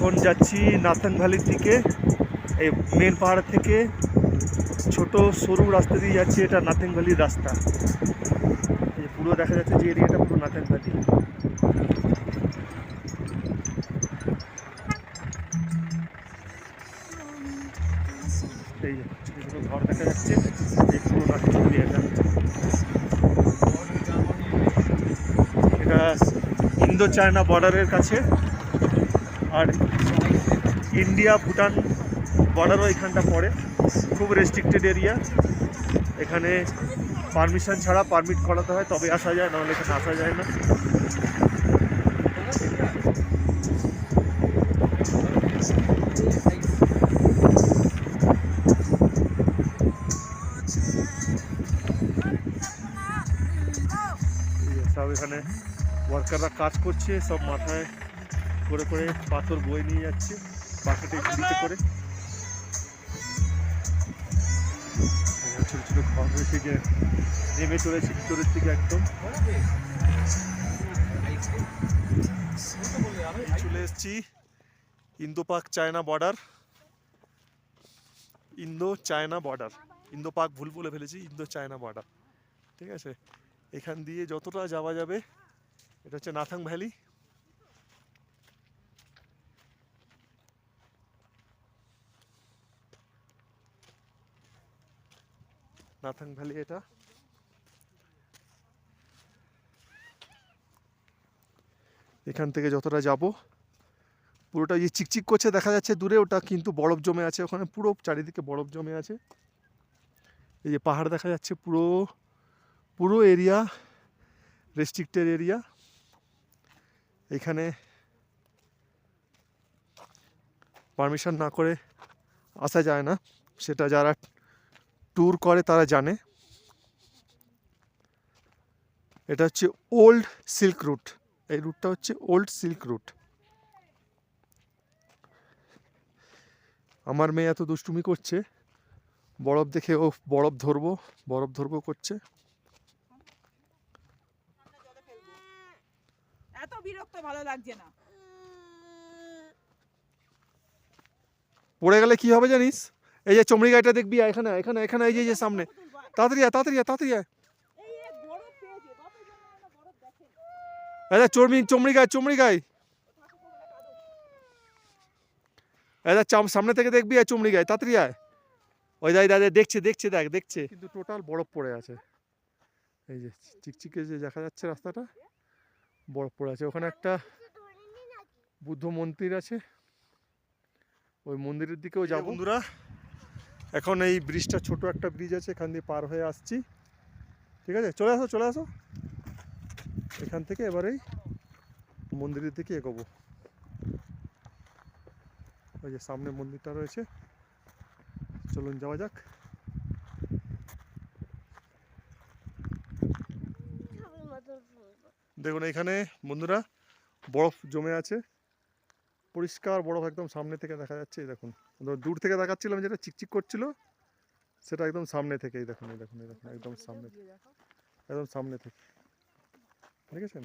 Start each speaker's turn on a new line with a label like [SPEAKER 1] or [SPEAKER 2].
[SPEAKER 1] এখন যাচ্ছি নাথাং ভ্যালির দিকে। এই মেন পাহাড় থেকে ছোট সরু রাস্তা দিয়ে যাচ্ছি, এটা নাথাং ভ্যালির রাস্তা। এই পুরো দেখা যাচ্ছে যে এরিয়াটা পুরো নাথাং ভ্যালি। এই ছোটো ঘর দেখা যাচ্ছে, এই পুরো নাথাং ভ্যালি। এটা ইন্দো চায়না বর্ডারের কাছে, আর ইন্ডিয়া ভুটান বর্ডারও এখানটা পড়ে। খুব রেস্ট্রিক্টেড এরিয়া, এখানে পারমিশন ছাড়া পারমিট করাতে হয় তবে আসা যায়, নাহলে এখানে আসা যায় না। সব এখানে ওয়ার্কাররা কাজ করছে, সব মাথায় করে করে পাথর বয়ে নিয়ে যাচ্ছে বাকেটে ঝুড়িতে করে। ছোটো ছোটো ঘর রয়েছে, যে নেমে চলেছে ভিতরের দিকে একদম। চলে এসেছি ইন্দো পাক China border. Indo China border, Indo পাক ভুল বলে ফেলেছি, ইন্দো চায়না বর্ডার। ঠিক আছে, এখান দিয়ে যতটা যাওয়া যাবে। এটা হচ্ছে নাথাং ভ্যালি। নাথাং ভ্যালি এটা। এখান থেকে যতটা যাব পুরোটা এই চিকচিক করছে দেখা যাচ্ছে দূরে, ওটা কিন্তু বরফ জমে আছে ওখানে, পুরো চারিদিকে বরফ জমে আছে। এই যে পাহাড় দেখা যাচ্ছে, পুরো পুরো এরিয়া রেস্ট্রিক্টেড এরিয়া। এখানে পারমিশন না করে আসা যায় না, সেটা যারা ট্যুর করে তারা জানে। এটা হচ্ছে ওল্ড সিল্ক রুট, এই রুটটা হচ্ছে ওল্ড সিল্ক রুট। আমার মেয়ে এত দুষ্টুমি করছে, বরফ দেখে ও বরফ ধরবো করছে।
[SPEAKER 2] এত বিরক্ত ভালো লাগছে না।
[SPEAKER 1] পড়ে গেলে কি হবে জানিস? এই যে চমড়ি গাইটা দেখবি, এখানে এখানে এখানে এই যে সামনে, তাড়াতাড়ি আয় তাড়াতাড়ি আয় তাড়াতাড়ি আয়। এই চমড়ি গাই চমড়ি গাই, সামনে থেকে দেখবি চমড়ি গাই, তাড়াতাড়ি আয়। ওই দাদা দেখছে দেখছে দেখ দেখছে, কিন্তু টোটাল বরফ পড়ে আছে। এই যে চিকচিকে যে দেখা যাচ্ছে রাস্তাটা, বরফ পড়ে আছে। ওখানে একটা বুদ্ধ মন্দির আছে, ওই মন্দিরের দিকেও যাবো। বন্ধুরা, এখন এই ব্রিজটা, ছোট একটা ব্রিজ আছে, এখান দিয়ে পার হয়ে আসছি। ঠিক আছে, চলে আসো চলে আসো। এখান থেকে এবারেই মন্দিরের দিকে এগোবো। ওই যে সামনে মন্দিরটা রয়েছে, চলুন যাওয়া যাক। দেখুন এখানে বন্ধুরা বরফ জমে আছে, পরিষ্কার বরফ একদম সামনে থেকে দেখা যাচ্ছে। এই দেখুন, দূর থেকে দেখাচ্ছিলাম যেটা চিকচিক করছিল, সেটা একদম সামনে থেকে। এই দেখুন এই দেখুন এই দেখুন, একদম সামনে থেকে, একদম সামনে থেকে দেখেছেন।